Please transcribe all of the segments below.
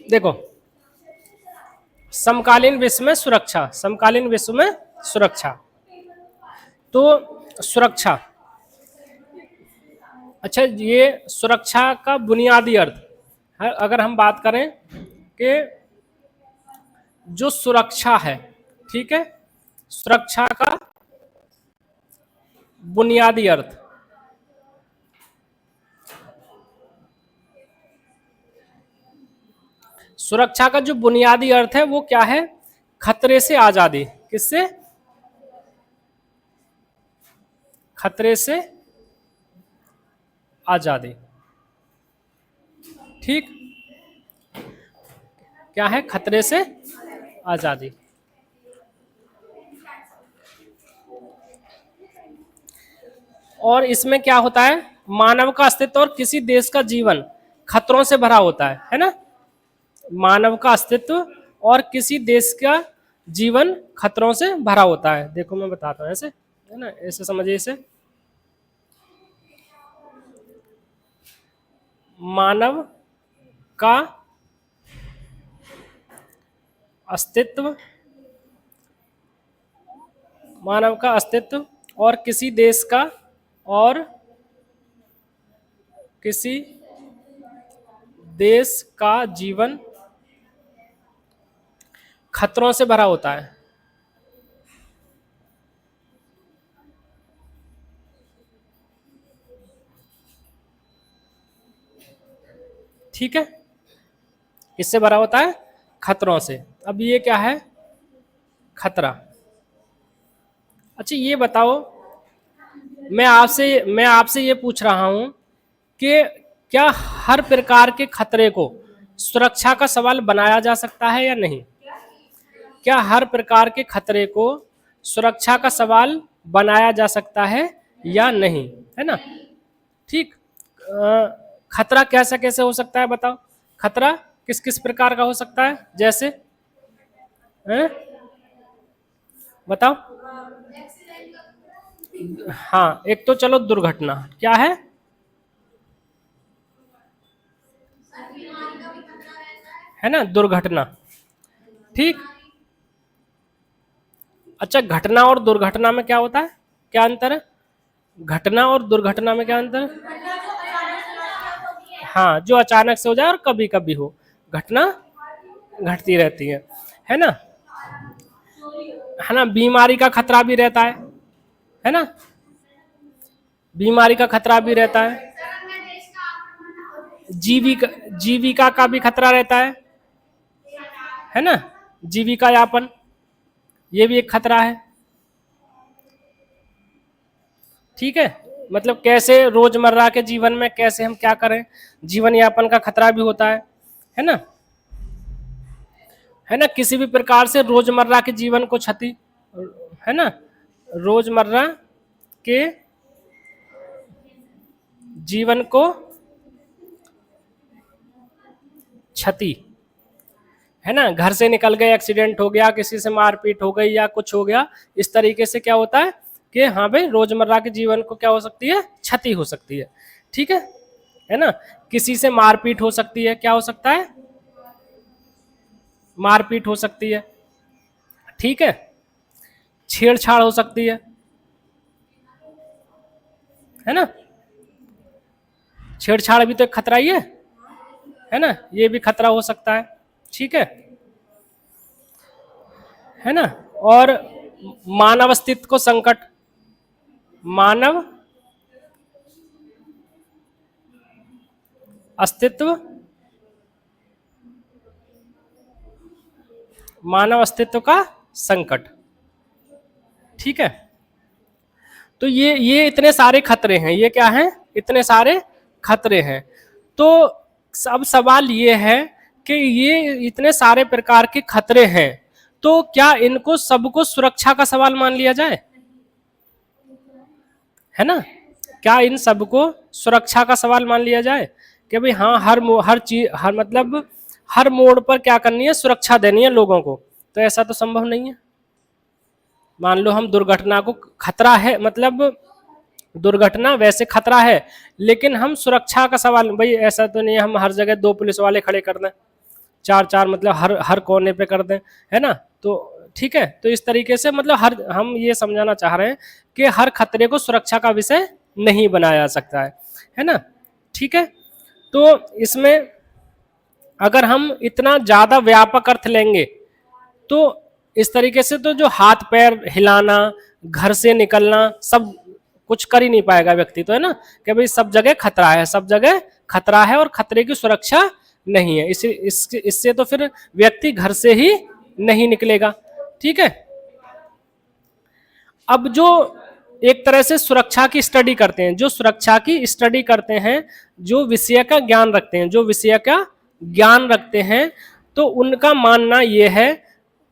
देखो, समकालीन विश्व में सुरक्षा, समकालीन विश्व में सुरक्षा। तो सुरक्षा, अच्छा, ये सुरक्षा का बुनियादी अर्थ है, अगर हम बात करें कि जो सुरक्षा है, ठीक है, सुरक्षा का बुनियादी अर्थ, सुरक्षा का जो बुनियादी अर्थ है वो क्या है? खतरे से आजादी। किससे? खतरे से आजादी। ठीक, क्या है? खतरे से आजादी। और इसमें क्या होता है? मानव का अस्तित्व और किसी देश का जीवन खतरों से भरा होता है ना? मानव का अस्तित्व और किसी देश का जीवन खतरों से भरा होता है। देखो मैं बताता हूँ, ऐसे है ना, ऐसे समझिए इसे। मानव का अस्तित्व, मानव का अस्तित्व और किसी देश का, और किसी देश का जीवन खतरों से भरा होता है। ठीक है, किससे भरा होता है? खतरों से। अब ये क्या है? खतरा। अच्छा ये बताओ, मैं आपसे ये पूछ रहा हूं कि क्या हर प्रकार के खतरे को सुरक्षा का सवाल बनाया जा सकता है या नहीं? क्या हर प्रकार के खतरे को सुरक्षा का सवाल बनाया जा सकता है या नहीं, है ना? ठीक, खतरा कैसा कैसे हो सकता है बताओ? खतरा किस किस प्रकार का हो सकता है? जैसे हैं? बताओ। हाँ, एक तो चलो दुर्घटना, क्या है? है ना, दुर्घटना। ठीक, अच्छा, घटना और दुर्घटना में क्या होता है? क्या अंतर है? घटना और दुर्घटना में क्या अंतर है? हाँ, जो अचानक से हो जाए और कभी कभी हो, घटना घटती रहती है ना? है ना, बीमारी का खतरा भी रहता है ना? बीमारी का खतरा भी रहता है। जीविका, जीविका का भी खतरा रहता है ना? जीविका यापन, ये भी एक खतरा है। ठीक है, मतलब कैसे रोजमर्रा के जीवन में कैसे हम क्या करें, जीवन यापन का खतरा भी होता है ना? है ना, किसी भी प्रकार से रोजमर्रा के जीवन को क्षति, है ना, रोजमर्रा के जीवन को क्षति, है ना? घर से निकल गए, एक्सीडेंट हो गया, किसी से मारपीट हो गई या कुछ हो गया, इस तरीके से क्या होता है कि हाँ भाई, रोजमर्रा के जीवन को क्या हो सकती है? क्षति हो सकती है। ठीक है ना? किसी से मारपीट हो सकती है, क्या हो सकता है? मारपीट हो सकती है। ठीक है, छेड़छाड़ हो सकती है ना? छेड़छाड़ भी तो एक खतरा ही है ना? ये भी खतरा हो सकता है। ठीक है ना? और मानव अस्तित्व को संकट, मानव अस्तित्व, मानव अस्तित्व का संकट। ठीक है, तो ये इतने सारे खतरे हैं, ये क्या हैं? इतने सारे खतरे हैं। तो अब सवाल ये है कि ये इतने सारे प्रकार के खतरे हैं, तो क्या इनको सबको सुरक्षा का सवाल मान लिया जाए? है ना? क्या इन सबको सुरक्षा का सवाल मान लिया जाए कि भाई हाँ, हर चीज, हर मतलब हर मोड़ पर क्या करनी है? सुरक्षा देनी है लोगों को। तो ऐसा तो संभव नहीं है। मान लो हम दुर्घटना को खतरा है, मतलब दुर्घटना वैसे खतरा है, लेकिन हम सुरक्षा का सवाल, भाई ऐसा तो नहीं है हम हर जगह 2 पुलिस वाले खड़े कर दें, 4 मतलब हर हर कोने पे कर दें, है ना। तो ठीक है, तो इस तरीके से मतलब हर, हम ये समझाना चाह रहे हैं कि हर खतरे को सुरक्षा का विषय नहीं बनाया जा सकता है ना। ठीक है, तो इसमें अगर हम इतना ज्यादा व्यापक अर्थ लेंगे तो इस तरीके से तो जो हाथ पैर हिलाना, घर से निकलना, सब कुछ कर ही नहीं पाएगा व्यक्ति, तो है ना, कि भाई सब जगह खतरा है, सब जगह खतरा है और खतरे की सुरक्षा नहीं है, इससे तो फिर व्यक्ति घर से ही नहीं निकलेगा। ठीक है, अब जो एक तरह से सुरक्षा की स्टडी करते हैं, जो सुरक्षा की स्टडी करते हैं, जो विषय का ज्ञान रखते हैं, जो विषय का ज्ञान रखते हैं, तो उनका मानना यह है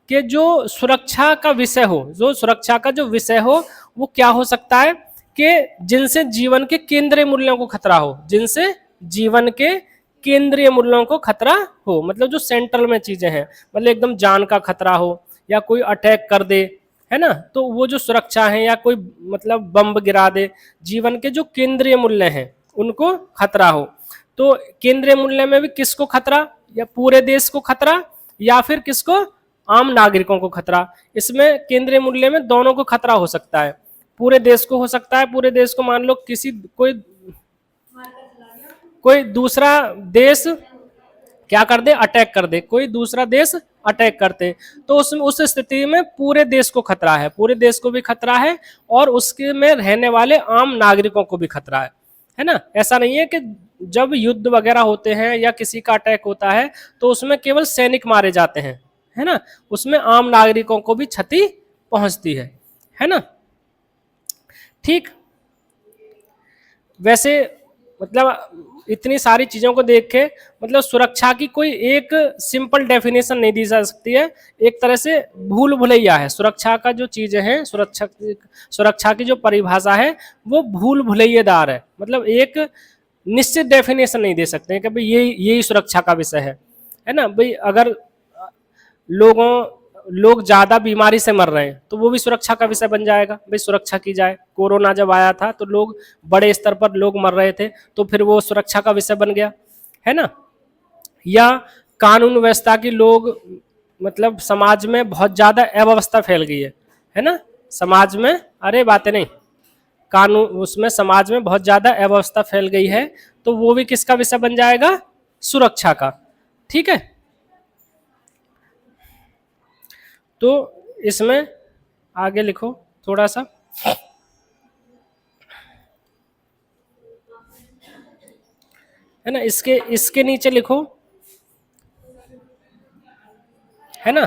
कि जो सुरक्षा का विषय हो, जो सुरक्षा का जो विषय हो वो क्या हो सकता है कि जिनसे जीवन के केंद्रीय मूल्यों को खतरा हो, जिनसे जीवन के केंद्रीय मूल्यों को खतरा हो, मतलब जो सेंट्रल में चीजें हैं, मतलब एकदम जान का खतरा हो या कोई अटैक कर दे, है ना, तो वो जो सुरक्षा है, या कोई मतलब बम गिरा दे, जीवन के जो केंद्रीय मूल्य हैं उनको खतरा हो। तो केंद्रीय मूल्य में भी किसको खतरा, या पूरे देश को खतरा, या फिर किसको, आम नागरिकों को खतरा। इसमें केंद्रीय मूल्य में दोनों को खतरा हो सकता है, पूरे देश को हो सकता है, पूरे देश को मान लो किसी कोई दूसरा देश क्या कर दे, अटैक कर दे, कोई दूसरा देश अटैक करते, तो उसमें उस स्थिति में पूरे देश को खतरा है, पूरे देश को भी खतरा है और उसके में रहने वाले आम नागरिकों को भी खतरा है ना। ऐसा नहीं है कि जब युद्ध वगैरह होते हैं या किसी का अटैक होता है तो उसमें केवल सैनिक मारे जाते हैं, है ना, उसमें आम नागरिकों को भी क्षति पहुंचती है ना। ठीक, वैसे मतलब इतनी सारी चीजों को देख के मतलब सुरक्षा की कोई एक सिंपल डेफिनेशन नहीं दी जा सकती है, एक तरह से भूल भुलैया है सुरक्षा का, जो चीजें हैं सुरक्षा की जो परिभाषा है वो भूल भुलैयादार है, मतलब एक निश्चित डेफिनेशन नहीं दे सकते हैं कि भाई यही सुरक्षा का विषय है ना। भाई अगर लोग ज्यादा बीमारी से मर रहे हैं तो वो भी सुरक्षा का विषय बन जाएगा, भाई सुरक्षा की जाए। कोरोना जब आया था तो लोग बड़े स्तर पर लोग मर रहे थे तो फिर वो सुरक्षा का विषय बन गया, है ना। या कानून व्यवस्था की लोग मतलब समाज में बहुत ज्यादा अव्यवस्था फैल गई है ना, समाज में, अरे बातें नहीं, कानून उसमें समाज में बहुत ज्यादा अव्यवस्था फैल गई है तो वो भी किसका विषय बन जाएगा, सुरक्षा का। ठीक है, तो इसमें आगे लिखो थोड़ा सा, है ना, इसके नीचे लिखो, है ना।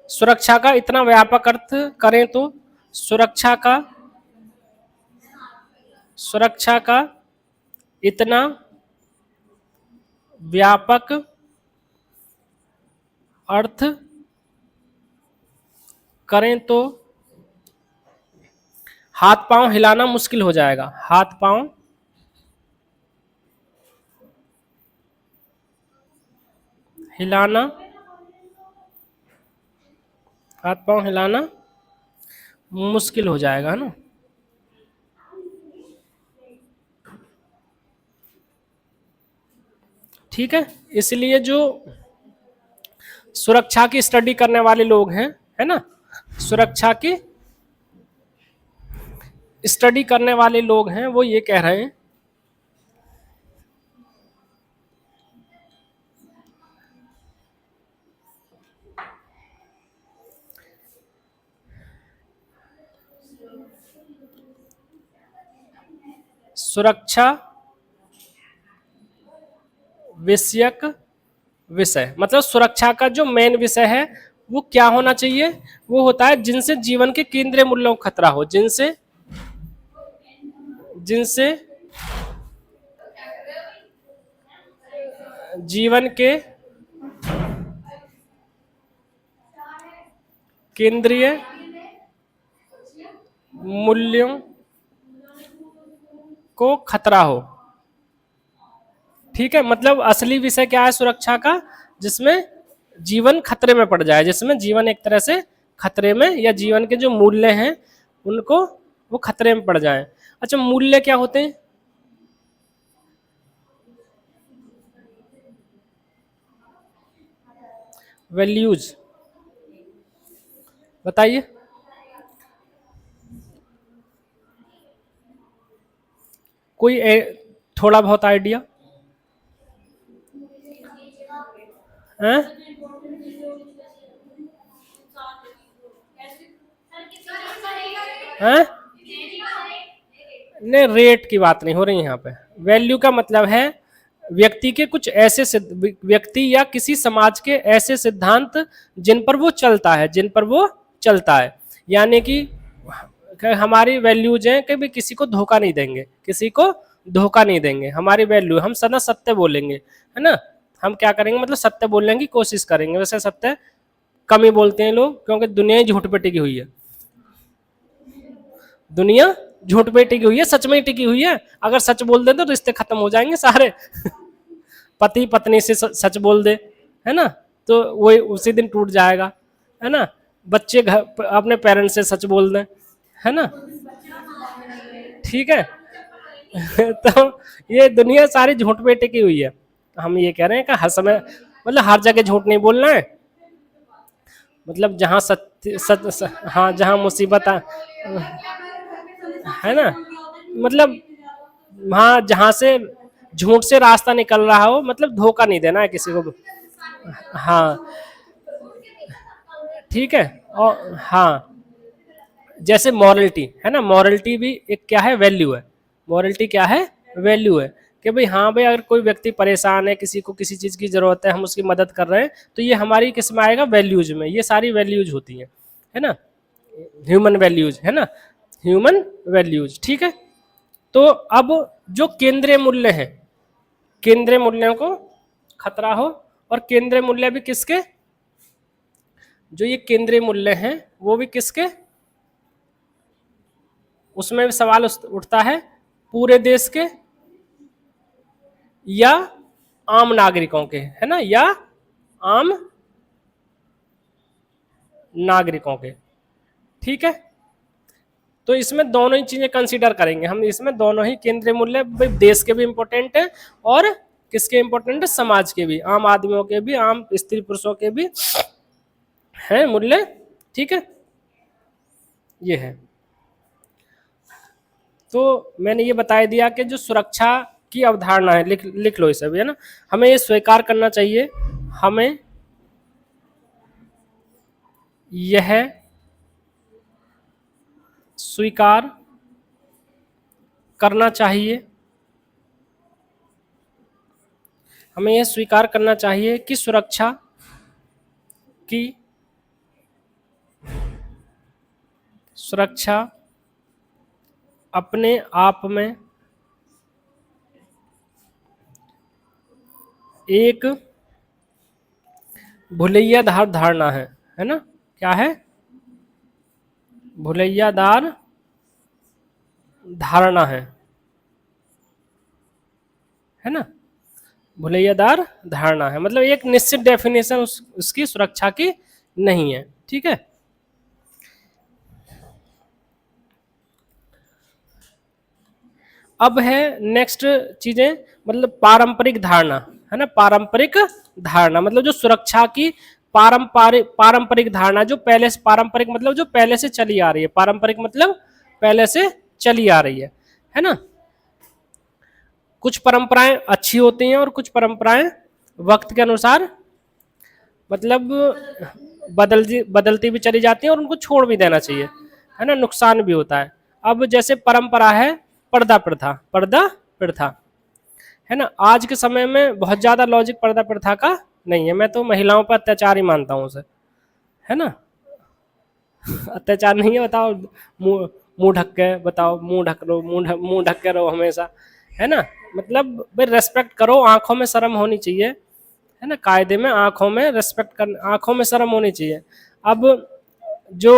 सुरक्षा का इतना व्यापक अर्थ करें तो सुरक्षा का इतना व्यापक अर्थ करें तो हाथ पांव हिलाना मुश्किल हो जाएगा, हाथ पांव हिलाना मुश्किल हो जाएगा ना। ठीक है, इसलिए जो सुरक्षा की स्टडी करने वाले लोग हैं, है ना, सुरक्षा की स्टडी करने वाले लोग हैं वो ये कह रहे हैं सुरक्षा विषयक विषय, मतलब सुरक्षा का जो मेन विषय है वो क्या होना चाहिए, वो होता है जिनसे जीवन के केंद्रीय मूल्यों को खतरा हो, जिनसे जीवन के केंद्रीय मूल्यों को खतरा हो। ठीक है, मतलब असली विषय क्या है सुरक्षा का, जिसमें जीवन खतरे में पड़ जाए, जिसमें जीवन एक तरह से खतरे में, या जीवन के जो मूल्य हैं उनको वो खतरे में पड़ जाएं। अच्छा, मूल्य क्या होते हैं? वैल्यूज बताइए। कोई थोड़ा बहुत आइडिया है? हैं? नहीं, रेट की बात नहीं हो रही यहाँ पे। वैल्यू का मतलब है व्यक्ति के कुछ ऐसे व्यक्ति या किसी समाज के ऐसे सिद्धांत जिन पर वो चलता है, जिन पर वो चलता है। यानी कि हमारी वैल्यूज हैं कि भी किसी को धोखा नहीं देंगे, किसी को धोखा नहीं देंगे, हमारी वैल्यू, हम सदा सत्य बोलेंगे, है ना। हम क्या करेंगे, मतलब सत्य बोलने की कोशिश करेंगे। वैसे सत्य कम ही बोलते हैं लोग, क्योंकि दुनिया ही झूठ पे टिकी हुई है। दुनिया झूठ पे टिकी हुई है, सच में ही टिकी हुई है। अगर सच बोल दे तो रिश्ते खत्म हो जाएंगे सारे। पति पत्नी से सच बोल दे, है ना, तो वही उसी दिन टूट जाएगा, है ना। बच्चे घर अपने पेरेंट्स से सच बोल दें, है ना, ठीक है। तो ये दुनिया सारी झूठ पे टिकी हुई है। हम ये कह रहे हैं कि हर समय, मतलब हर जगह झूठ नहीं बोलना है, मतलब जहाँ सत्य हाँ, जहाँ मुसीबत है ना, मतलब हाँ, जहाँ से झूठ से रास्ता निकल रहा हो, मतलब धोखा नहीं देना है किसी को। हाँ, ठीक है। और हाँ, जैसे मॉरलिटी है ना, मॉरलिटी भी एक क्या है, वैल्यू है। मॉरलिटी क्या है, वैल्यू है। कि भाई हाँ भाई, अगर कोई व्यक्ति परेशान है, किसी को किसी चीज़ की ज़रूरत है, हम उसकी मदद कर रहे हैं, तो ये हमारी किस में आएगा, वैल्यूज में। ये सारी वैल्यूज होती हैं, है ना, ह्यूमन वैल्यूज, है ना, ह्यूमन वैल्यूज, ठीक है। तो अब जो केंद्रीय मूल्य है, केंद्रीय मूल्यों को खतरा हो, और केंद्रीय मूल्य भी किसके, जो ये केंद्रीय मूल्य हैं वो भी किसके, उसमें भी सवाल उठता है, पूरे देश के या आम नागरिकों के, है ना, या आम नागरिकों के, ठीक है। तो इसमें दोनों ही चीजें कंसीडर करेंगे हम, इसमें दोनों ही केंद्रीय मूल्य, देश के भी इंपॉर्टेंट है और किसके इंपॉर्टेंट है, समाज के भी, आम आदमियों के भी, आम स्त्री पुरुषों के भी है मूल्य, ठीक है, ये है। तो मैंने ये बता दिया कि जो सुरक्षा की अवधारणा है, लिख लो इसे भी, है ना। हमें ये स्वीकार करना चाहिए, हमें यह स्वीकार करना चाहिए, हमें यह स्वीकार करना चाहिए कि सुरक्षा की सुरक्षा अपने आप में एक भुलैयादार धारणा है ना, क्या है, भुलैयादार धारणा है ना, भुलैयादार धारणा है, मतलब एक निश्चित डेफिनेशन उसकी सुरक्षा की नहीं है, ठीक है। अब है नेक्स्ट चीजें, मतलब पारंपरिक धारणा, है ना, पारंपरिक धारणा, मतलब जो सुरक्षा की पारंपरिक धारणा, जो पहले से, पारंपरिक मतलब जो पहले से चली आ रही है, पारंपरिक मतलब पहले से चली आ रही है ना। कुछ परंपराएं अच्छी होती हैं और कुछ परंपराएं वक्त के अनुसार मतलब बदलती भी चली जाती हैं, और उनको छोड़ भी देना चाहिए, है ना, नुकसान भी होता है। अब जैसे परंपरा है पर्दा प्रथा, पर्दा प्रथा, है ना, आज के समय में बहुत ज्यादा लॉजिक पर्दा प्रथा का नहीं है। मैं तो महिलाओं पर अत्याचार ही मानता हूँ उसे, है ना। अत्याचार नहीं है, बताओ, मुंह मुंह ढक के बताओ, मुंह ढक लो, मुंह ढक के रहो हमेशा, है ना। मतलब भाई रेस्पेक्ट करो, आंखों में शर्म होनी चाहिए, है ना, कायदे में आंखों में रेस्पेक्ट कर, आंखों में शर्म होनी चाहिए। अब जो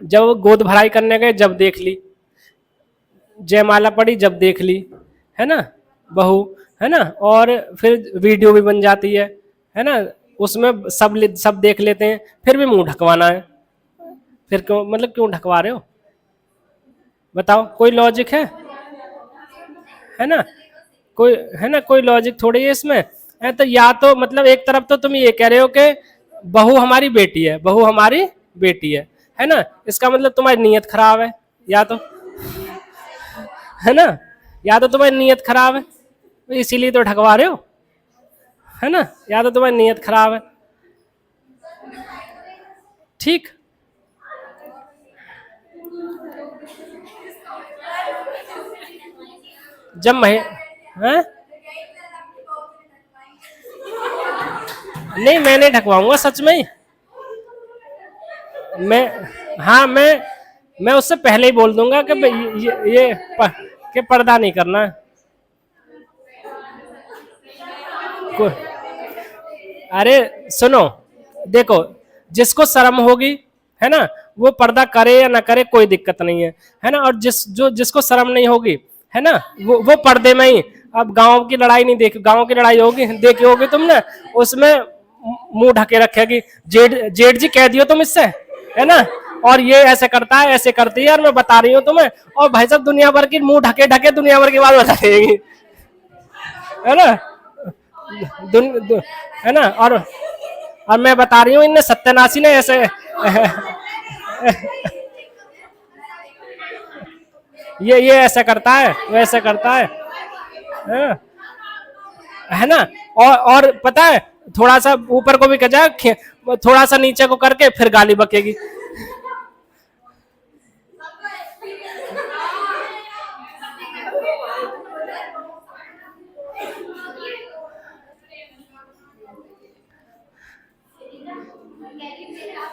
जब गोद भराई करने गए जब देख ली, जयमाला पड़ी जब देख ली, है ना, बहू, है ना, और फिर वीडियो भी बन जाती है ना, उसमें सब देख लेते हैं, फिर भी मुंह ढकवाना है। फिर क्यों, मतलब क्यों ढकवा रहे हो, बताओ, कोई लॉजिक है ना? कोई है ना, कोई लॉजिक थोड़ी है इसमें। है तो या तो मतलब एक तरफ तो तुम ये कह रहे हो कि बहू हमारी बेटी है, बहू हमारी बेटी है ना, इसका मतलब तुम्हारी नीयत खराब है, या तो, है ना, या तो तुम्हारी नीयत खराब है, तो इसीलिए तो ढकवा रहे हो, है ना, या तो तुम्हारी नीयत खराब है। ठीक। जब हैं? नहीं, मैं नहीं ढकवाऊंगा सच में ही। मैं, हाँ, मैं उससे पहले ही बोल दूंगा कि भाई कि पर्दा नहीं करना है। अरे सुनो, देखो, जिसको शर्म होगी, है ना, वो पर्दा करे या ना करे कोई दिक्कत नहीं है ना, और जिसको शर्म नहीं होगी, है ना, वो पर्दे में ही। अब गांव की लड़ाई नहीं देख, गांव की लड़ाई होगी, देखी होगी तुमने, उसमें मुंह ढके रखेगी, जेठ जेठ जी कह दियो तुम इससे, है ना, और ये ऐसे करता है, ऐसे करती है, यार मैं बता रही हूँ तुम्हें, और भाई साहब दुनिया भर की मुंह ढके ढके दुनिया भर की बात बता देगी, है ना, है ना, और मैं बता रही हूँ इनने सत्यानाशी ने ऐसे ये ऐसा करता है, वैसे करता है है ना, और पता है, थोड़ा सा ऊपर को भी कजा, थोड़ा सा नीचे को करके फिर गाली बकेगी।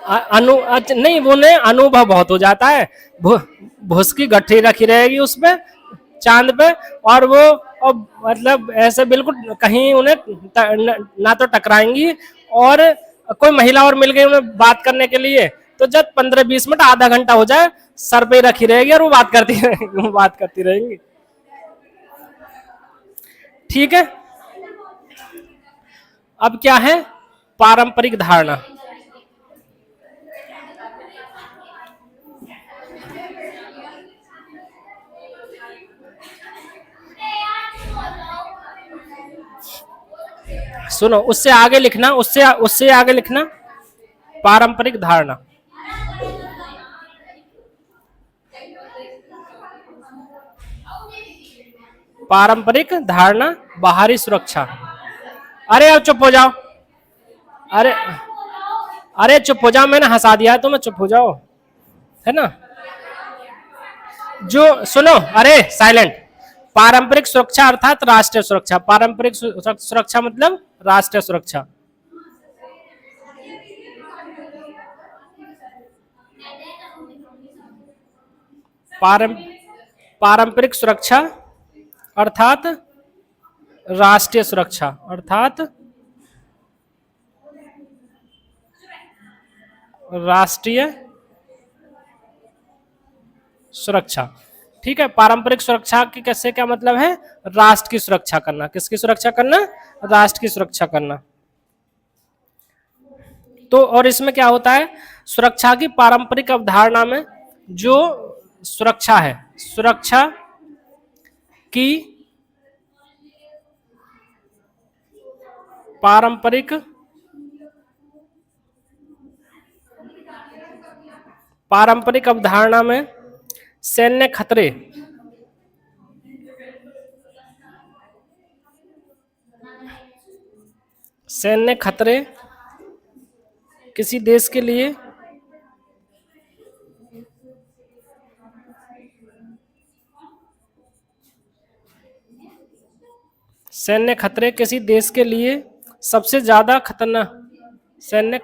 नहीं, वो नहीं, अनुभव बहुत हो जाता है, भूस की गठरी रखी रहेगी उस पे, चांद पे, और मतलब ऐसे बिल्कुल कहीं उन्हें ना तो टकराएंगी, और कोई महिला और मिल गई उन्हें बात करने के लिए, तो जब 15-20 मिनट आधा घंटा हो जाए, सर पे रखी रहेगी और वो बात करती रहेंगी, वो बात करती रहेंगी। ठीक है। अब क्या है? पारंपरिक धारणा। सुनो, उससे आगे लिखना, उससे उससे आगे लिखना, पारंपरिक धारणा। पारंपरिक धारणा, बाहरी सुरक्षा। अरे अब चुप हो जाओ, अरे अरे चुप हो जाओ, मैंने हंसा दिया है तुम्हें, चुप हो जाओ, है ना। जो सुनो, अरे साइलेंट। पारंपरिक सुरक्षा अर्थात राष्ट्रीय सुरक्षा, पारंपरिक सुरक्षा मतलब राष्ट्रीय सुरक्षा। पारंपरिक सुरक्षा अर्थात राष्ट्रीय सुरक्षा, अर्थात राष्ट्रीय सुरक्षा। ठीक है, पारंपरिक सुरक्षा की कैसे क्या मतलब है? राष्ट्र की सुरक्षा करना। किसकी सुरक्षा करना? राष्ट्र की सुरक्षा करना। तो और इसमें क्या होता है? सुरक्षा की पारंपरिक अवधारणा में जो सुरक्षा है, सुरक्षा की पारंपरिक अवधारणा में सैन्य खतरे, सैन्य खतरे किसी देश के लिए सैन्य खतरे किसी देश के लिए सबसे ज्यादा खतरनाक, सैन्य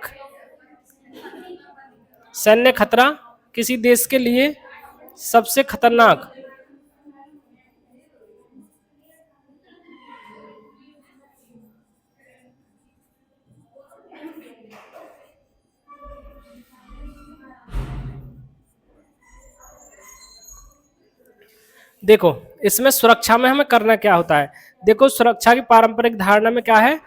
सैन्य खतरा किसी देश के लिए सबसे खतरनाक। देखो, इसमें सुरक्षा में हमें करना क्या होता है? देखो, सुरक्षा की पारंपरिक धारणा में क्या है?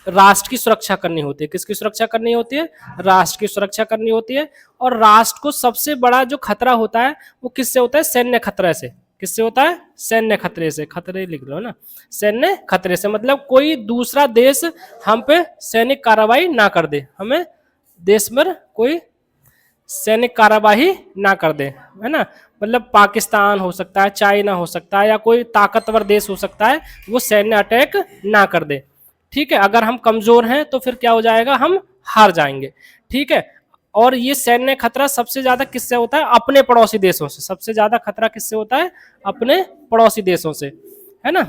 राष्ट्र की सुरक्षा करनी होती है। किसकी सुरक्षा करनी होती है? राष्ट्र की सुरक्षा करनी होती है। और राष्ट्र को सबसे बड़ा जो खतरा होता है वो किससे होता है? सैन्य खतरे से। किससे होता है? सैन्य खतरे से। खतरे लिख लो ना, सैन्य खतरे से मतलब कोई दूसरा देश हम पे सैनिक कार्रवाई ना कर दे, हमें देश पर कोई सैनिक कार्यवाही ना कर दे, है ना। मतलब पाकिस्तान हो सकता है, चाइना हो सकता है, या कोई ताकतवर देश हो सकता है, वो सैन्य अटैक ना कर दे। ठीक है, अगर हम कमजोर हैं तो फिर क्या हो जाएगा? हम हार जाएंगे। ठीक है, और ये सैन्य खतरा सबसे ज्यादा किससे होता है? अपने पड़ोसी देशों से। सबसे ज्यादा खतरा किससे होता है? अपने पड़ोसी देशों से, है ना।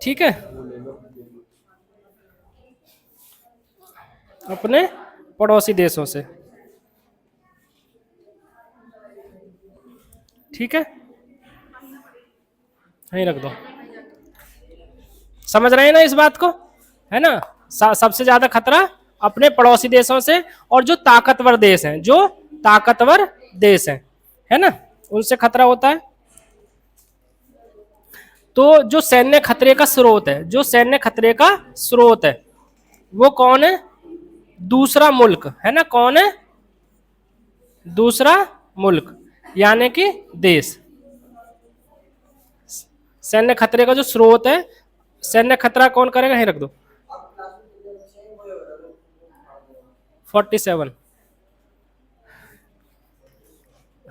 ठीक है, अपने पड़ोसी देशों से। ठीक है, यहीं रख दो। समझ रहे हैं ना इस बात को, है ना। सबसे ज्यादा खतरा अपने पड़ोसी देशों से, और जो ताकतवर देश हैं, जो ताकतवर देश हैं, है ना, उनसे खतरा होता है। तो जो सैन्य खतरे का स्रोत है, जो सैन्य खतरे का स्रोत है, वो कौन है? दूसरा मुल्क, है ना। कौन है? दूसरा मुल्क, यानी कि देश। सैन्य खतरे का जो स्रोत है, सैन्य खतरा कौन करेगा? यहीं रख दो। 47,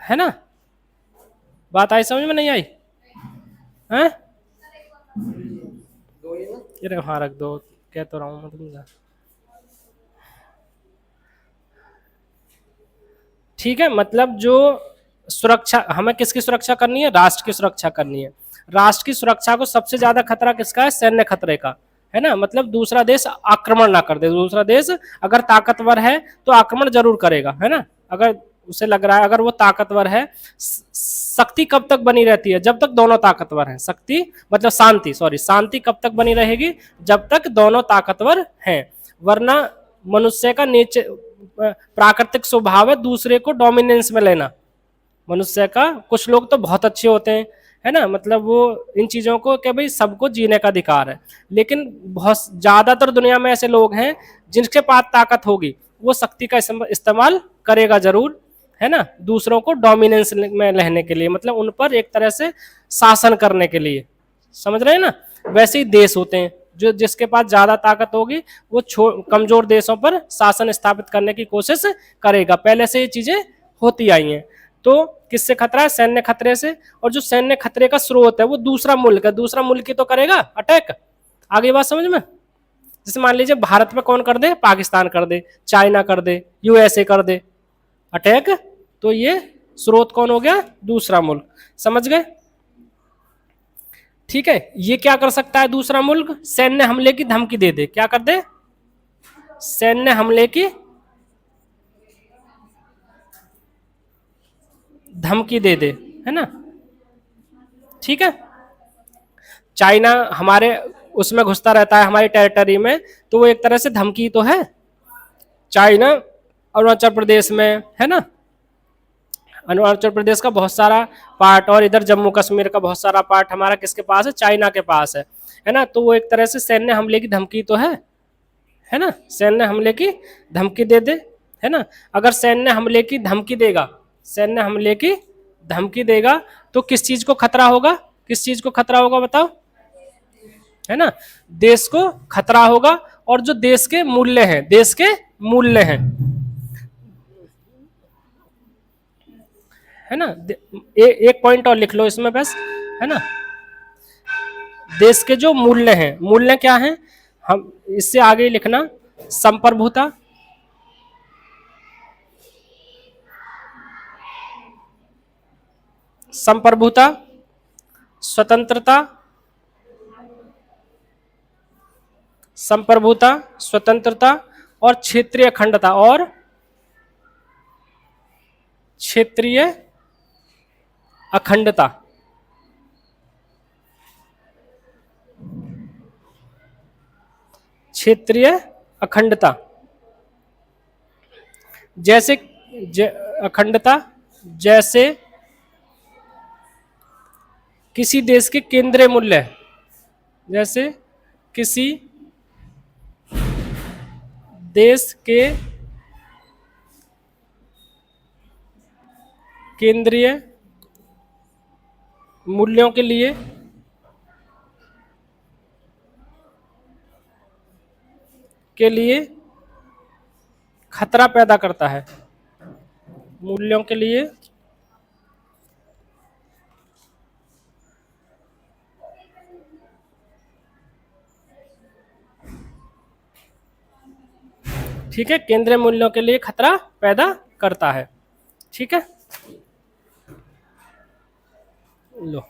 है ना। बात आई समझ में? नहीं आई? हैं? ये हाँ रख दो, कह तो रहा हूँ मतलब। ठीक है, मतलब जो सुरक्षा, हमें किसकी सुरक्षा करनी है? राष्ट्र की सुरक्षा करनी है। राष्ट्र की सुरक्षा को सबसे ज्यादा खतरा किसका है? सैन्य खतरे का, है ना। मतलब दूसरा देश आक्रमण ना कर दे। दूसरा देश अगर ताकतवर है तो आक्रमण जरूर करेगा, है ना। अगर उसे लग रहा है, अगर वो ताकतवर है, शक्ति कब तक बनी रहती है? जब तक दोनों ताकतवर हैं। शक्ति मतलब शांति, सॉरी, शांति कब तक बनी रहेगी? जब तक दोनों ताकतवर हैं। वरना मनुष्य का नेचर, प्राकृतिक स्वभाव है दूसरे को डोमिनेंस में लेना। मनुष्य का, कुछ लोग तो बहुत अच्छे होते हैं, है ना, मतलब वो इन चीजों को कि भाई सबको जीने का अधिकार है, लेकिन बहुत ज्यादातर दुनिया में ऐसे लोग हैं जिनके पास ताकत होगी वो शक्ति का इस्तेमाल करेगा जरूर, है ना, दूसरों को डोमिनेंस में रहने के लिए, मतलब उन पर एक तरह से शासन करने के लिए। समझ रहे हैं ना। वैसे ही देश होते हैं, जो जिसके पास ज्यादा ताकत होगी वो कमजोर देशों पर शासन स्थापित करने की कोशिश करेगा। पहले से ये चीजें होती आई हैं। तो किससे खतरा है? सैन्य खतरे से। और जो सैन्य खतरे का स्रोत है वो दूसरा मुल्क है। दूसरा मुल्क ही तो करेगा अटैक। आगे बात समझ में? जैसे मान लीजिए भारत में कौन कर दे? पाकिस्तान कर दे, चाइना कर दे, यूएसए कर दे अटैक, तो ये स्रोत कौन हो गया? दूसरा मुल्क। समझ गए? ठीक है, ये क्या कर सकता है दूसरा मुल्क? सैन्य हमले की धमकी दे दे। क्या कर दे? सैन्य हमले की धमकी दे दे, है ना। ठीक है, चाइना हमारे उसमें घुसता रहता है, हमारी टेरिटरी में, तो वो एक तरह से धमकी तो है। चाइना अरुणाचल प्रदेश में, है ना, अरुणाचल प्रदेश का बहुत सारा पार्ट, और इधर जम्मू कश्मीर का बहुत सारा पार्ट हमारा किसके पास है? चाइना के पास है ना। तो वो एक तरह से सैन्य हमले की धमकी तो है ना। सैन्य हमले की धमकी दे दे, है ना। अगर सैन्य हमले की धमकी देगा, सैन्य हमले की धमकी देगा, तो किस चीज को खतरा होगा? किस चीज को खतरा होगा बताओ? है ना, देश को खतरा होगा। और जो देश के मूल्य हैं, देश के मूल्य हैं, है ना। एक पॉइंट और लिख लो इसमें बस, है ना। देश के जो मूल्य हैं, मूल्य क्या हैं? हम इससे आगे लिखना, संप्रभुता, संप्रभुता, स्वतंत्रता, संप्रभुता, स्वतंत्रता और क्षेत्रीय अखंडता, और क्षेत्रीय अखंडता। क्षेत्रीय अखंडता, जैसे अखंडता जैसे किसी देश के केंद्रीय मूल्य, जैसे किसी देश के केंद्रीय मूल्यों के लिए खतरा पैदा करता है। मूल्यों के लिए ठीक है, केंद्रीय मूल्यों के लिए खतरा पैदा करता है। ठीक है, लो।